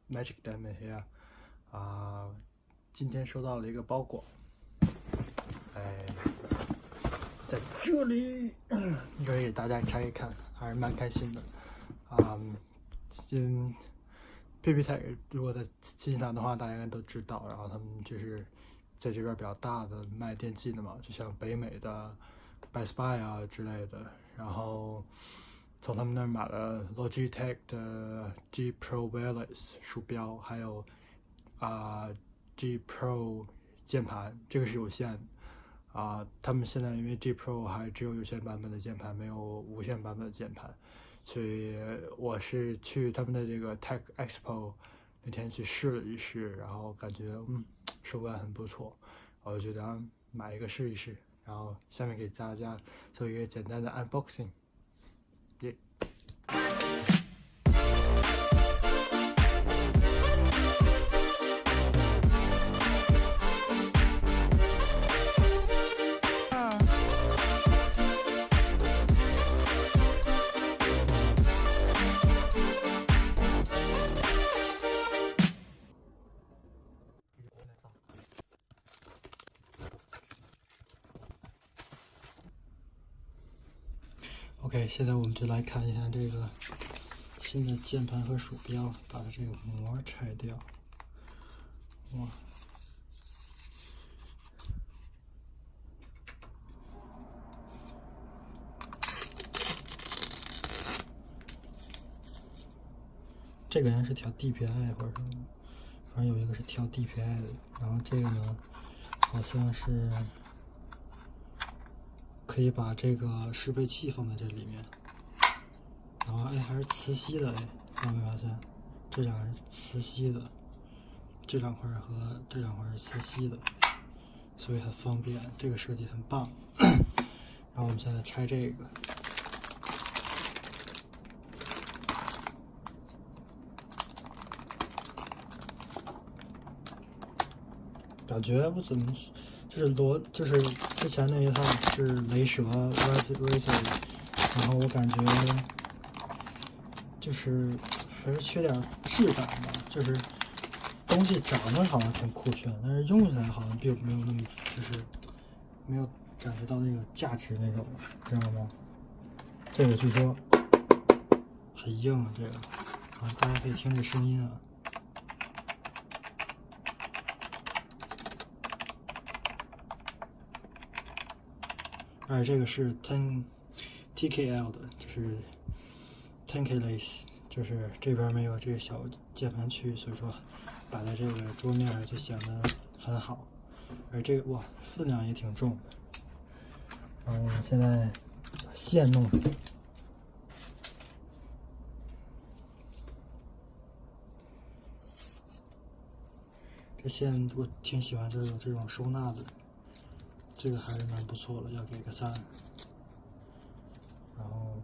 Magic Diamond here 今天收到了一个包裹，在这里，一会儿给大家拆开看，还是蛮开心的。PP-Tech 如果在新西兰的话，大家应该都知道，然后他们就是在这边比较大的卖电器的嘛，就像北美的 Best Buy 啊之类的，然后从他们那儿买了 Logitech 的 G Pro Wireless 鼠标，还有G Pro 键盘，这个是有线的。他们现在因为 G Pro 还只有线版本的键盘，没有无线版本的键盘，所以我是去他们的这个 Tech Expo 那天去试了一试，然后感觉手感很不错，我就觉得买一个试一试。然后下面给大家做一个简单的 unboxing。OK， 现在我们就来看一下这个新的键盘和鼠标，把它这个膜拆掉。哇！这个人是调 DPI 或者什么的，反正有一个是调 DPI 的，然后这个呢，好像是可以把这个适配器放在这里面，然后还是磁吸的发没发现？这两个是磁吸的，这两块和这两块是磁吸的，所以很方便，这个设计很棒。然后我们现在拆这个。感觉不怎么，就是之前那一套是雷蛇 Razor， 然后我感觉就是还是缺点质感吧，就是东西长得好像挺酷炫，但是用起来好像并没有那么，就是没有感觉到那个价值那种，知道吗？这个据说很硬，这个大家可以听这声音啊。而这个是 TKL 的，就是 10K Lace， 就是这边没有这个小键盘区，所以说摆在这个桌面上就显得很好。而这个分量也挺重。然后我们现在把线弄上。这线我挺喜欢，就是有这种收纳的。这个还是蛮不错的，要给个赞。然后，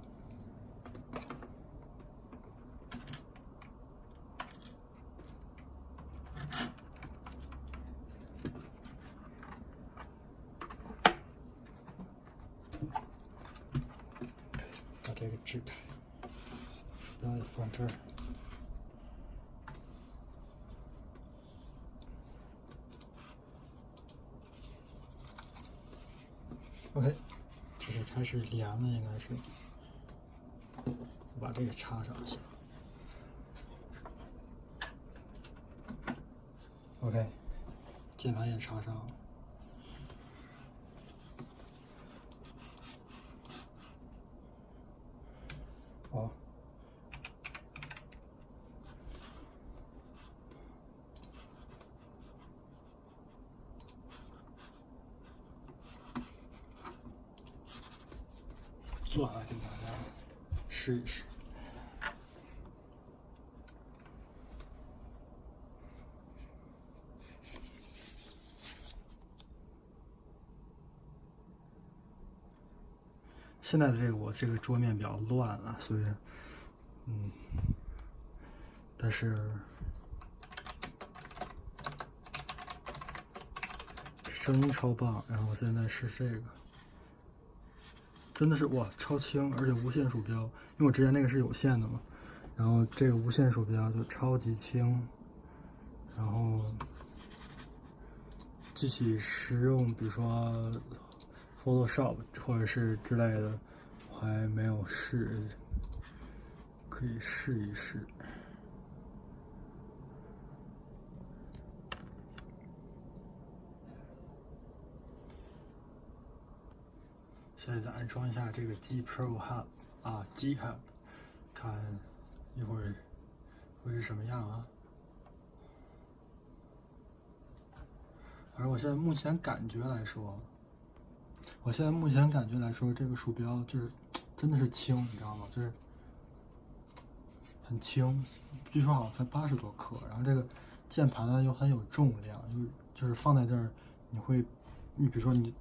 把这个支开，鼠标也放这儿。OK， 这是开始连了，应该是。我把这个插上先。OK， 键盘也插上了。做完了给大家试一试。现在的我这个桌面比较乱了，所以但是声音超棒。然后我现在试这个，真的是超轻，而且无线鼠标，因为我之前那个是有线的嘛，然后这个无线鼠标就超级轻，然后具体实用，比如说 Photoshop 或者是之类的，我还没有试，可以试一试。现在再安装一下这个 G Pro Hub 啊 ，G Hub， 看一会儿会是什么样啊？反正我现在目前感觉来说，这个鼠标就是真的是轻，你知道吗？就是很轻，据说好像才80多克，然后这个键盘呢又很有重量，就是放在这儿，你比如说你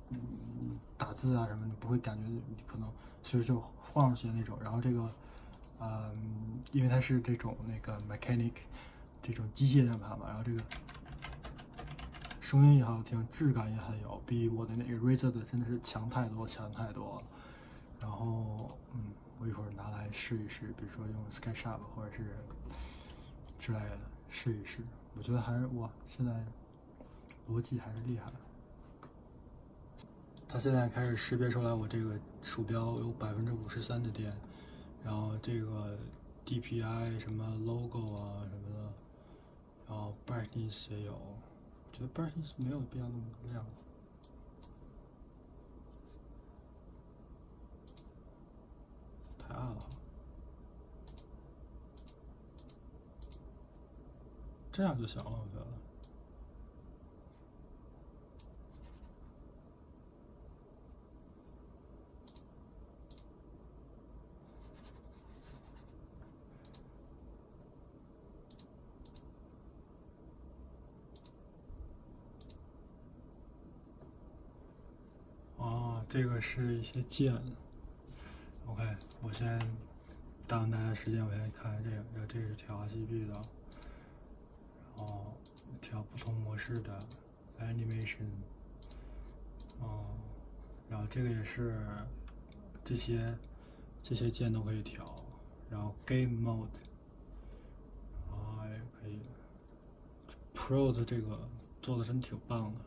打字啊什么，你不会感觉你可能其实就晃上去的那种。然后这个，因为它是这种那个 mechanic 这种机械键盘嘛，然后这个声音也好听，质感也很有，比我的那个 Razer 的真的是强太多了。然后，我一会儿拿来试一试，比如说用 SketchUp 或者是之类的试一试。我觉得还是现在逻辑还是厉害。它现在开始识别出来我这个鼠标有53%的电，然后这个 DPI 什么 logo 啊什么的，然后 brightness 也有，我觉得 brightness 没有必要那么亮。太暗了，这样就行了，我觉得。哦，这个是一些键。OK，我先耽误大家时间，我先看这个，然后这是调 RGB 的，然后调不同模式的 animation，然后这个也是这些键都可以调，然后 Game Mode，也可以。Pro 的这个做的真挺棒的。